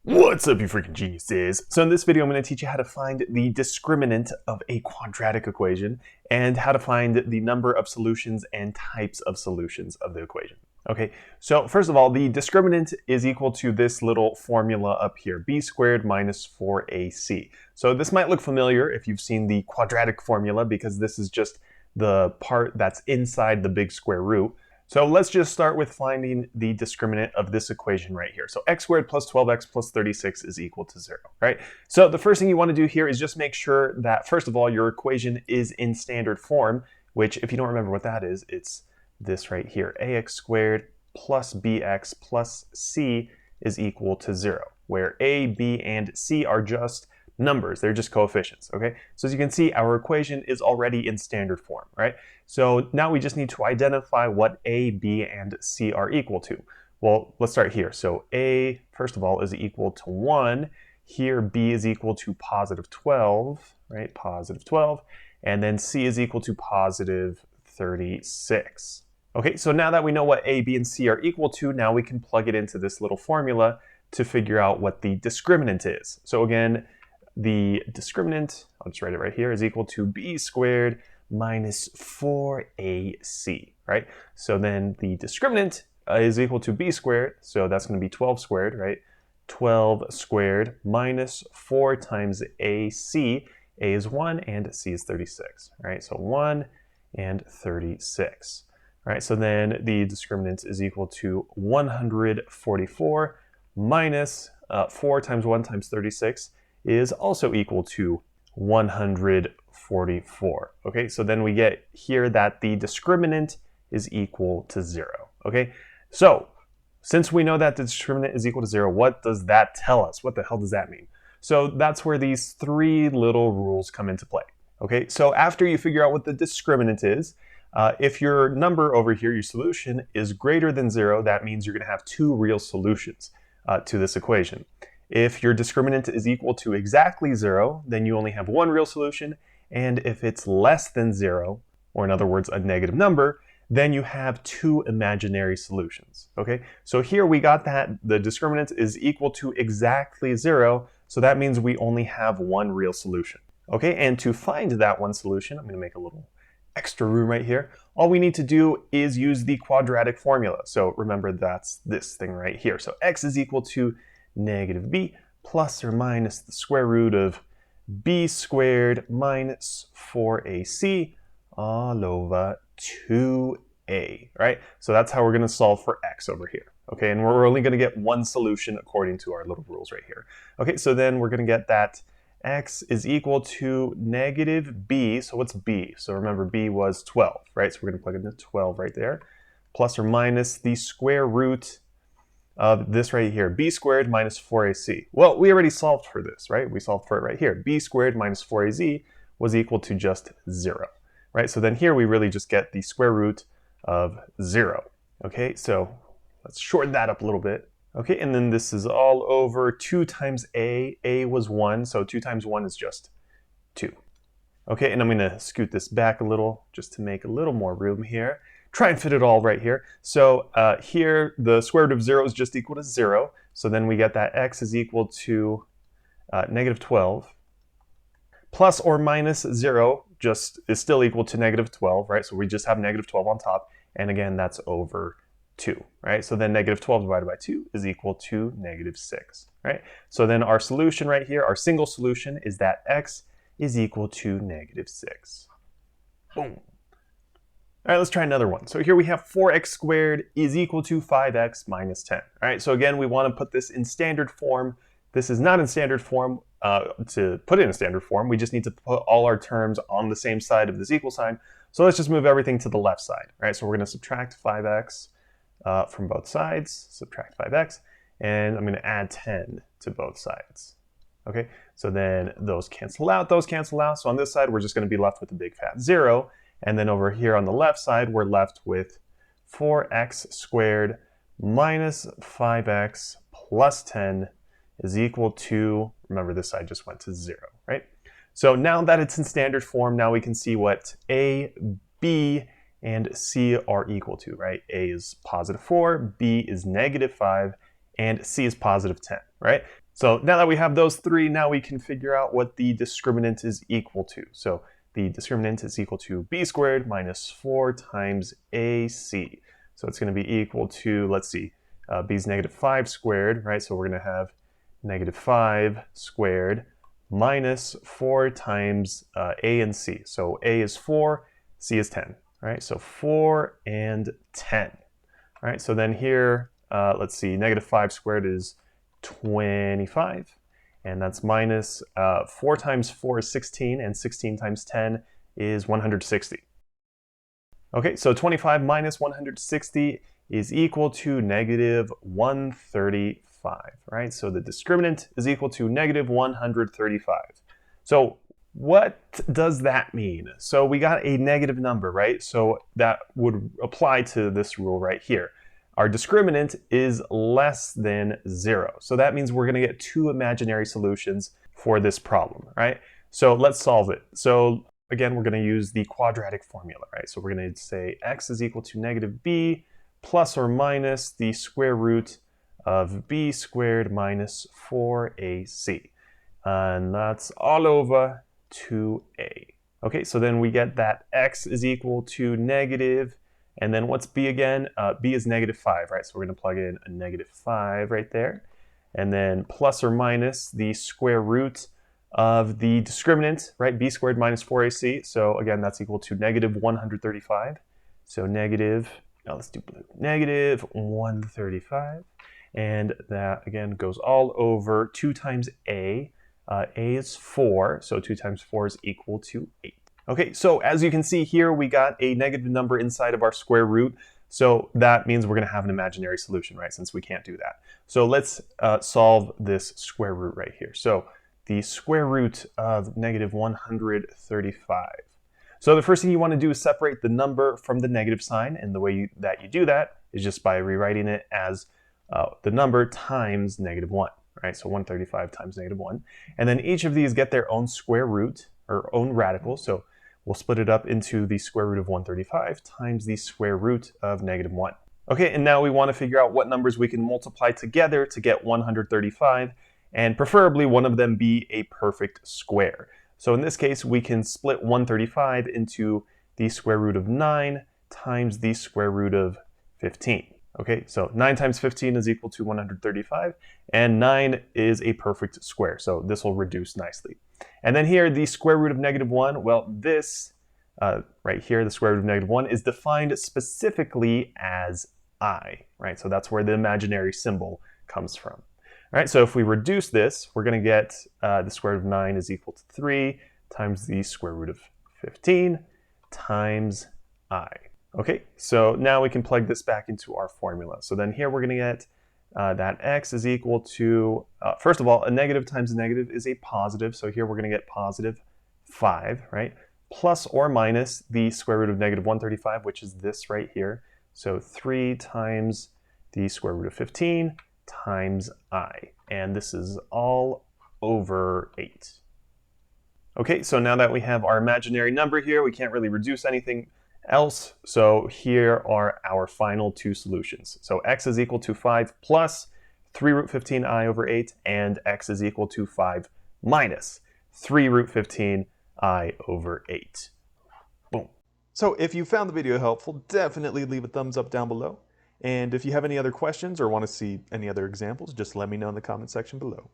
What's up, you freaking geniuses? So in this video, I'm going to teach you how to find the discriminant of a quadratic equation and how to find the number of solutions and types of solutions of the equation. Okay, so first of all, the discriminant is equal to this little formula up here, b squared minus 4ac. So this might look familiar if you've seen the quadratic formula because this is just the part that's inside the big square root. So let's just start with finding the discriminant of this equation right here. So x squared plus 12x plus 36 is equal to 0, right? So the first thing you want to do here is just make sure that, first of all, your equation is in standard form, which if you don't remember what that is, it's this right here. Ax squared plus bx plus c is equal to 0, where a, b, and c are just numbers. They're just coefficients, okay? So as you can see, our equation is already in standard form, right? So now we just need to identify what a, b, and c are equal to. Well, let's start here. So a, first of all, is equal to 1. Here, b is equal to positive 12, right? Positive 12. And then c is equal to positive 36. Okay, so now that we know what a, b, and c are equal to, now we can plug it into this little formula to figure out what the discriminant is. So again, the discriminant, I'll just write it right here, is equal to b squared minus 4ac, right? So then the discriminant is equal to b squared, so that's going to be 12 squared, right? 12 squared minus 4 times ac. A is 1 and c is 36, right? So 1 and 36, right? So then the discriminant is equal to 144 minus 4 times 1 times 36 is also equal to 144. Okay, so then we get here that the discriminant is equal to 0. Okay, so since we know that the discriminant is equal to 0, what does that tell us? What the hell does that mean? So that's where these three little rules come into play. Okay, so after you figure out what the discriminant is, if your number over here, your solution, is greater than 0, that means you're going to have two real solutions to this equation. If your discriminant is equal to exactly 0, then you only have one real solution. And if it's less than 0, or in other words, a negative number, then you have two imaginary solutions. Okay, so here we got that the discriminant is equal to exactly 0, so that means we only have one real solution. Okay, and to find that one solution, I'm going to make a little extra room right here. All we need to do is use the quadratic formula. So remember, that's this thing right here. So x is equal to negative b plus or minus the square root of b squared minus 4ac all over 2a, right? So that's how we're going to solve for x over here. Okay, and we're only going to get one solution according to our little rules right here. Okay, so then we're going to get that x is equal to negative b. So what's b? So remember, b was 12, right? So we're going to plug in the 12 right there, plus or minus the square root of this right here, b squared minus 4ac. Well, we already solved for this, right? We solved for it right here. B squared minus 4az was equal to just 0, right? So then here we really just get the square root of 0. Okay, so let's shorten that up a little bit. Okay, and then this is all over 2 times a. A was 1, so 2 times 1 is just 2. Okay, and I'm going to scoot this back a little just to make a little more room here. Try and fit it all right here. So here, the square root of 0 is just equal to 0. So then we get that x is equal to negative 12 plus or minus 0 just is still equal to negative 12, right? So we just have negative 12 on top. And again, that's over 2, right? So then negative 12 divided by 2 is equal to negative 6, right? So then our solution right here, our single solution, is that x is equal to negative 6. Boom. All right, let's try another one. So here we have 4x squared is equal to 5x minus 10. All right, so again, we want to put this in standard form. This is not in standard form. To put it in standard form, we just need to put all our terms on the same side of this equal sign. So let's just move everything to the left side. All right, so we're going to subtract 5x from both sides, subtract 5x, and I'm going to add 10 to both sides. Okay, so then those cancel out, those cancel out. So on this side, we're just going to be left with a big fat 0. And then over here on the left side, we're left with 4x squared minus 5x plus 10 is equal to, remember this side just went to 0, right? So now that it's in standard form, now we can see what a, b, and c are equal to, right? A is positive 4, b is negative 5, and c is positive 10, right? So now that we have those three, now we can figure out what the discriminant is equal to. So the discriminant is equal to b squared minus 4 times ac. So it's going to be equal to, let's see, b is negative 5 squared, right? So we're going to have negative 5 squared minus 4 times a and c. So a is 4, c is 10, right? So 4 and 10. All right, so then here, let's see, negative 5 squared is 25, and that's minus 4 times 4 is 16, and 16 times 10 is 160. Okay, so 25 minus 160 is equal to negative 135, right? So the discriminant is equal to negative 135. So what does that mean? So we got a negative number, right? So that would apply to this rule right here. Our discriminant is less than 0. So that means we're going to get two imaginary solutions for this problem, right? So let's solve it. So again, we're going to use the quadratic formula, right? So we're going to say x is equal to negative b plus or minus the square root of b squared minus 4ac. And that's all over 2a. Okay, so then we get that x is equal to negative, and then what's b again? B is negative 5, right? So we're going to plug in a negative 5 right there. And then plus or minus the square root of the discriminant, right? B squared minus 4ac. So again, that's equal to negative 135. So negative, now let's do blue, negative 135. And that again goes all over 2 times a. A is 4, so 2 times 4 is equal to 8. Okay, so as you can see here, we got a negative number inside of our square root. So that means we're going to have an imaginary solution, right, since we can't do that. So let's solve this square root right here. So the square root of negative 135. So the first thing you want to do is separate the number from the negative sign. And the way that you do that is just by rewriting it as the number times negative 1. Right, so 135 times negative 1. And then each of these get their own square root, or own radical. So we'll split it up into the square root of 135 times the square root of negative 1. Okay, and now we want to figure out what numbers we can multiply together to get 135, and preferably one of them be a perfect square. So in this case, we can split 135 into the square root of 9 times the square root of 15. Okay, so 9 times 15 is equal to 135, and 9 is a perfect square, so this will reduce nicely. And then here, the square root of negative 1, well, this right here, the square root of negative 1, is defined specifically as I, right? So that's where the imaginary symbol comes from. All right, so if we reduce this, we're going to get the square root of 9 is equal to 3 times the square root of 15 times I. Okay, so now we can plug this back into our formula. So then here we're going to get that x is equal to, first of all, a negative times a negative is a positive. So here we're going to get positive 5, right? Plus or minus the square root of negative 135, which is this right here. So 3 times the square root of 15 times I. And this is all over 8. Okay, so now that we have our imaginary number here, we can't really reduce anything else. So here are our final two solutions. So x is equal to 5 plus 3 root 15 I over 8, and x is equal to 5 minus 3 root 15 I over 8. Boom. So if you found the video helpful, definitely leave a thumbs up down below. And if you have any other questions or want to see any other examples, just let me know in the comment section below.